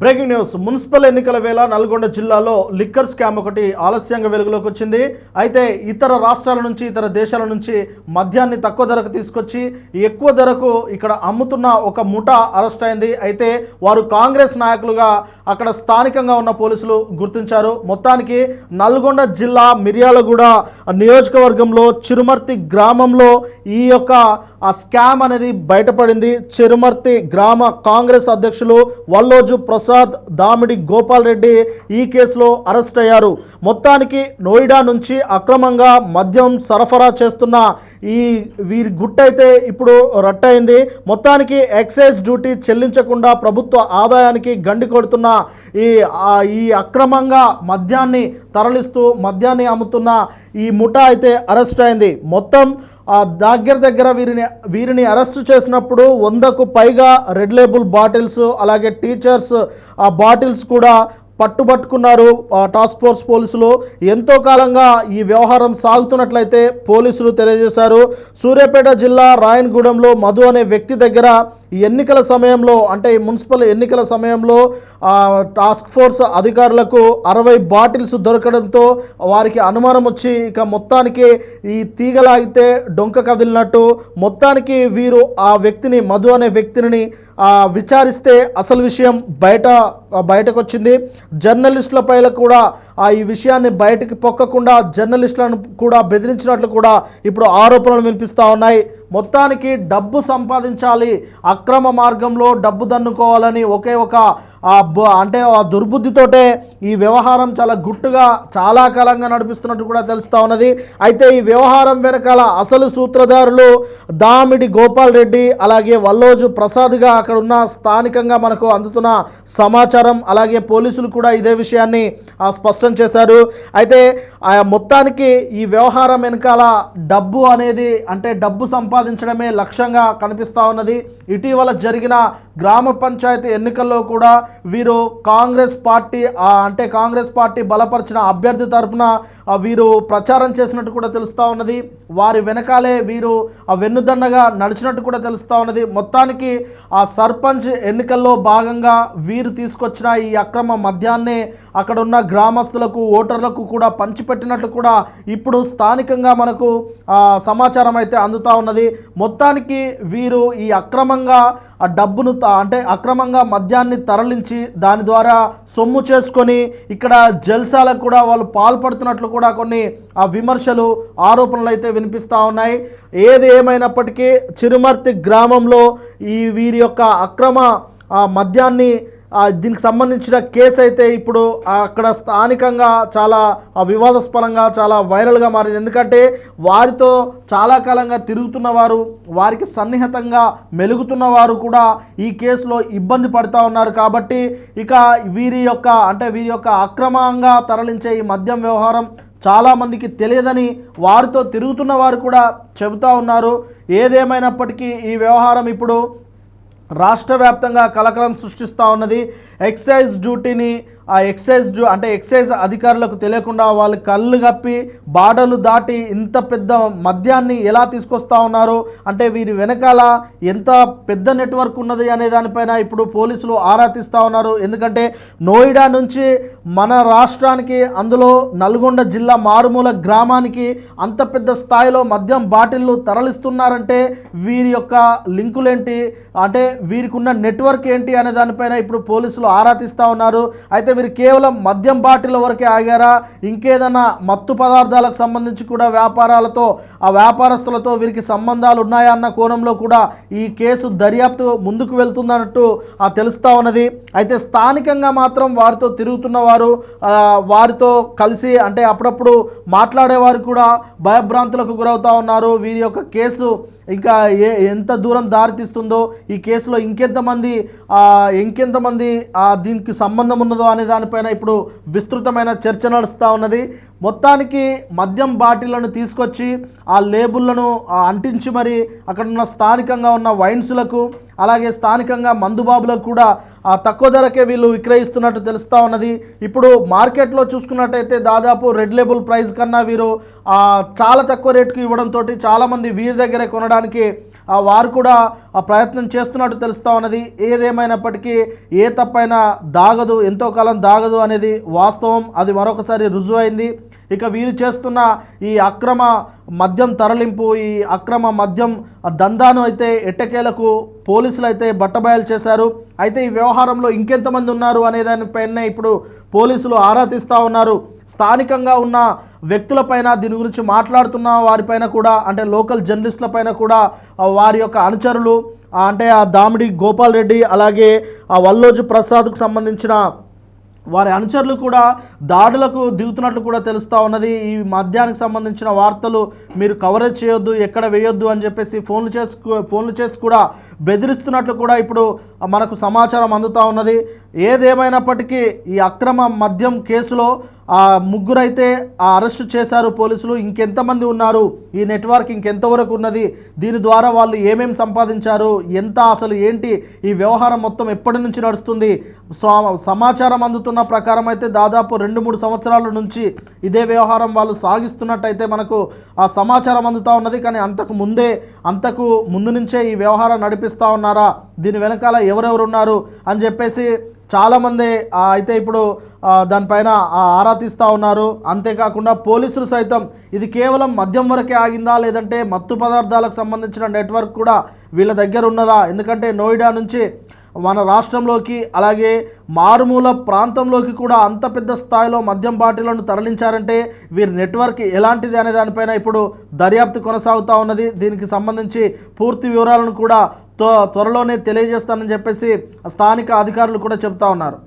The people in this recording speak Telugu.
Breaking news. మున్సిపల్ ఎన్నికల వేళ నల్గొండ జిల్లాలో లిక్కర్ స్కామ్ ఒకటి ఆలస్యంగా వెలుగులోకి వచ్చింది. అయితే ఇతర రాష్ట్రాల నుంచి ఇతర దేశాల నుంచి మద్యాన్ని తక్కువ ధరకు తీసుకొచ్చి ఎక్కువ ధరకు ఇక్కడ అమ్ముతున్న ఒక ముఠా అరెస్ట్ అయింది. అయితే వారు కాంగ్రెస్ నాయకులుగా అక్కడ స్థానికంగా ఉన్న పోలీసులు గుర్తించారు. మొత్తానికి నల్గొండ జిల్లా మిర్యాలగూడ నియోజకవర్గంలో చిరుమర్తి గ్రామంలో ఈ యొక్క స్కామ్ అనేది బయటపడింది. చిరుమర్తి గ్రామ కాంగ్రెస్ అధ్యక్షులు వల్లోజు ప్రసాద్, దామిడి గోపాల్ రెడ్డి ఈ కేసులో అరెస్ట్ అయ్యారు. మొత్తానికి నోయిడా నుంచి అక్రమంగా మద్యం సరఫరా చేస్తున్న వీరి గుట్టయితే ఇప్పుడు రట్టయింది. మొత్తానికి ఎక్సైజ్ డ్యూటీ చెల్లించకుండా ప్రభుత్వ ఆదాయానికి గండి కొడుతున్న ఈ అక్రమంగా మద్యాన్ని తరలిస్తూ మద్యాన్ని అమ్ముతున్న ఈ ముఠా అయితే అరెస్ట్ అయింది. మొత్తం దగ్గర వీరిని అరెస్ట్ చేసినప్పుడు 100కు పైగా రెడ్ లేబుల్ బాటిల్స్, అలాగే టీచర్స్ బాటిల్స్ కూడా పట్టుబట్టుకున్నారు టాస్క్ ఫోర్స్ పోలీసులు. ఎంతో కాలంగా ఈ వ్యవహారం సాగుతున్నట్లయితే పోలీసులు తెలియజేశారు. సూర్యాపేట జిల్లా రాయన్గూడెంలో మధు అనే వ్యక్తి దగ్గర ఎన్నికల సమయంలో, అంటే మున్సిపల్ ఎన్నికల సమయంలో టాస్క్ ఫోర్స్ అధికారులకు 60 బాటిల్స్ దొరకడంతో వారికి అనుమానం వచ్చి ఇక మొత్తానికి ఈ తీగలాగితే డొంక కదిలినట్టు మొత్తానికి వీరు ఆ వ్యక్తిని, మధు అనే వ్యక్తిని విచారిస్తే అసలు విషయం బయటకు వచ్చింది. జర్నలిస్టులపై కూడా ఈ విషయాన్ని బయటకు పొక్కకుండా జర్నలిస్టులను కూడా బెదిరించినట్లు కూడా ఇప్పుడు ఆరోపణలు వినిపిస్తూ ఉన్నాయి. మొత్తానికి డబ్బు సంపాదించాలి, అక్రమ మార్గంలో డబ్బు దన్నుకోవాలని ఒకే ఒక అంటే ఆ దుర్బుద్ధితోటే ఈ వ్యవహారం చాలా గుట్టుగా చాలా కాలంగా నడిపిస్తున్నట్టు కూడా తెలుస్తూ ఉన్నది. అయితే ఈ వ్యవహారం వెనకాల అసలు సూత్రధారులు దామిడి గోపాల్ రెడ్డి, అలాగే వల్లోజు ప్రసాద్గా అక్కడ ఉన్న స్థానికంగా మనకు అందుతున్న సమాచారం. అలాగే పోలీసులు కూడా ఇదే విషయాన్ని స్పష్టం చేశారు. అయితే మొత్తానికి ఈ వ్యవహారం వెనకాల డబ్బు అనేది, అంటే డబ్బు సంపాదించడమే లక్ష్యంగా కనిపిస్తూ ఉన్నది. ఇటీవల జరిగిన గ్రామ పంచాయతీ ఎన్నికల్లో కూడా వీరు కాంగ్రెస్ పార్టీ బలపరిచిన అభ్యర్థి తరఫున వీరు ప్రచారం చేసినట్టు కూడా తెలుస్తూ ఉన్నది. వారి వెనకాలే వీరు వెన్నుదన్నగా నడిచినట్టు కూడా తెలుస్తూ ఉన్నది. మొత్తానికి ఆ సర్పంచ్ ఎన్నికల్లో భాగంగా వీరు తీసుకొచ్చిన ఈ అక్రమ మద్యాన్ని అక్కడ ఉన్న గ్రామస్తులకు, ఓటర్లకు కూడా పంచిపెట్టినట్లు కూడా ఇప్పుడు స్థానికంగా మనకు సమాచారం అయితే అందుతూ ఉన్నది. మొత్తానికి వీరు ఈ అక్రమంగా ఆ డబ్బును, అంటే అక్రమంగా మద్యాన్ని తరలించి దాని ద్వారా సొమ్ము చేసుకొని ఇక్కడ జల్సాలకు కూడా వాళ్ళు పాల్పడుతున్నట్లు కూడా కొన్ని విమర్శలు, ఆరోపణలు అయితే వినిపిస్తూ ఉన్నాయి. ఏది ఏమైనప్పటికీ చిరుమర్తి గ్రామంలో వీరి యొక్క అక్రమ మద్యాన్ని దీనికి సంబంధించిన కేసు అయితే ఇప్పుడు అక్కడ స్థానికంగా చాలా వివాదాస్పదంగా, చాలా వైరల్గా మారింది. ఎందుకంటే వారితో చాలా కాలంగా తిరుగుతున్న వారు, వారికి సన్నిహితంగా మెలుగుతున్న వారు కూడా ఈ కేసులో ఇబ్బంది పడుతూ ఉన్నారు. కాబట్టి ఇక వీరి యొక్క అక్రమంగా తరలించే ఈ మద్యం వ్యవహారం చాలామందికి తెలియదని వారితో తిరుగుతున్న వారు కూడా చెబుతూ ఉన్నారు. ఏదేమైనప్పటికీ ఈ వ్యవహారం ఇప్పుడు రాష్ట్ర వ్యాప్తంగా కలకలం సృష్టిస్తూ ఉన్నది. ఎక్సైజ్ డ్యూటీని ఎక్సైజ్ అధికారులకు తెలియకుండా వాళ్ళు కళ్ళు కప్పి బార్డర్లు దాటి ఇంత పెద్ద మద్యాన్ని ఎలా తీసుకొస్తా ఉన్నారు, అంటే వీరి వెనకాల ఎంత పెద్ద నెట్వర్క్ ఉన్నది అనే దానిపైన ఇప్పుడు పోలీసులు ఆరా తీస్తూ ఉన్నారు. ఎందుకంటే నోయిడా నుంచి మన రాష్ట్రానికి, అందులో నల్గొండ జిల్లా మారుమూల గ్రామానికి అంత పెద్ద స్థాయిలో మద్యం బాటిళ్ళు తరలిస్తున్నారంటే వీరి యొక్క లింకులేంటి, అంటే వీరికి ఉన్న నెట్వర్క్ ఏంటి అనే దానిపైన ఇప్పుడు పోలీసులు ఆరా తీస్తూ ఉన్నారు. అయితే వీరు కేవలం మద్యం బాటిల్ వరకే ఆగారా, ఇంకేదైనా మత్తు పదార్థాలకు సంబంధించి కూడా వ్యాపారస్తులతో వీరికి సంబంధాలు ఉన్నాయా అన్న కోణంలో కూడా ఈ కేసు దర్యాప్తు ముందుకు వెళ్తుందన్నట్టు తెలుస్తూ ఉన్నది. అయితే స్థానికంగా మాత్రం వారితో తిరుగుతున్న వారితో కలిసి, అంటే అప్పుడప్పుడు మాట్లాడేవారు కూడా భయభ్రాంతులకు గురవుతూ ఉన్నారు. వీరి యొక్క కేసు ఇంకా ఎంత దూరం దారితీస్తుందో, ఈ కేసులో ఇంకెంతమంది దీనికి సంబంధం ఉన్నదో అనే దానిపైన ఇప్పుడు విస్తృతమైన చర్చ నడుస్తూ ఉన్నది. మొత్తానికి మద్యం బాటిళ్లను తీసుకొచ్చి ఆ లేబుళ్లను అంటించి మరి అక్కడున్న స్థానికంగా ఉన్న వైన్స్లకు, అలాగే స్థానికంగా మందుబాబులకు కూడా తక్కువ ధరకే వీళ్ళు విక్రయిస్తున్నట్టు తెలుస్తూ ఉన్నది. ఇప్పుడు మార్కెట్లో చూసుకున్నట్టయితే దాదాపు రెడ్ లేబుల్ ప్రైస్ కన్నా వీరు చాలా తక్కువ రేటుకు ఇవ్వడంతో చాలామంది వీరి దగ్గరే కొనడానికి వారు కూడా ఆ ప్రయత్నం చేస్తున్నట్టు తెలుస్తూ ఉన్నది. ఏదేమైనప్పటికీ ఏ తప్పైనా దాగదు, ఎంతో కాలం దాగదు అనేది వాస్తవం. అది మరొకసారి రుజువైంది. ఇక వీరు చేస్తున్న ఈ అక్రమ మద్యం తరలింపు, ఈ అక్రమ మద్యం దందాను అయితే ఎట్టకేలకు పోలీసులు అయితే బట్టబయలు చేశారు. అయితే ఈ వ్యవహారంలో ఇంకెంతమంది ఉన్నారు అనే దానిపైనే ఇప్పుడు పోలీసులు ఆరా తీస్తూ ఉన్నారు. స్థానికంగా ఉన్న వ్యక్తులపైన, దీని గురించి మాట్లాడుతున్న వారిపైన కూడా, అంటే లోకల్ జర్నలిస్టులపైన కూడా వారి యొక్క అనుచరులు, అంటే ఆ దామిడి గోపాల్ రెడ్డి అలాగే ఆ వల్లోజు ప్రసాద్కు సంబంధించిన వారి అనుచరులు కూడా దాడులకు దిగుతున్నట్లు కూడా తెలుస్తూ ఉన్నది. ఈ మద్యానికి సంబంధించిన వార్తలు మీరు కవరేజ్ చేయొద్దు, ఎక్కడ వేయొద్దు అని చెప్పేసి ఫోన్లు చేసి కూడా బెదిరిస్తున్నట్లు కూడా ఇప్పుడు మనకు సమాచారం అందుతూ ఉన్నది. ఏదేమైనప్పటికీ ఈ అక్రమ మద్యం కేసులో ముగ్గురైతే అరెస్టు చేశారు పోలీసులు. ఇంకెంతమంది ఉన్నారు, ఈ నెట్వర్క్ ఇంకెంతవరకు ఉన్నది, దీని ద్వారా వాళ్ళు ఏమేమి సంపాదించారు, ఎంత అసలు ఏంటి, ఈ వ్యవహారం మొత్తం ఎప్పటి నుంచి నడుస్తుంది, సమాచారం అందుతున్న ప్రకారం అయితే దాదాపు 2-3 సంవత్సరాల నుంచి ఇదే వ్యవహారం వాళ్ళు సాగిస్తున్నట్టయితే మనకు ఆ సమాచారం అందుతూ ఉన్నది. కానీ అంతకు ముందు నుంచే ఈ వ్యవహారం నడిపిస్తూ ఉన్నారా, దీని వెనకాల ఎవరెవరు ఉన్నారు అని చెప్పేసి చాలామంది అయితే ఇప్పుడు దానిపైన ఆరా తీస్తూ ఉన్నారు. అంతేకాకుండా పోలీసులు సైతం ఇది కేవలం మద్యం వరకే ఆగిందా, లేదంటే మత్తు పదార్థాలకు సంబంధించిన నెట్వర్క్ కూడా వీళ్ళ దగ్గర ఉన్నదా, ఎందుకంటే నోయిడా నుంచి మన రాష్ట్రంలోకి అలాగే మారుమూల ప్రాంతంలోకి కూడా అంత పెద్ద స్థాయిలో మద్యం బాటిళ్లను తరలించారంటే వీరి నెట్వర్క్ ఎలాంటిది అనే దానిపైన ఇప్పుడు దర్యాప్తు కొనసాగుతూ ఉన్నది. దీనికి సంబంధించి పూర్తి వివరాలను కూడా త్వరలోనే తెలియజేస్తానని చెప్పేసి స్థానిక అధికారులు కూడా చెప్తా ఉన్నారు.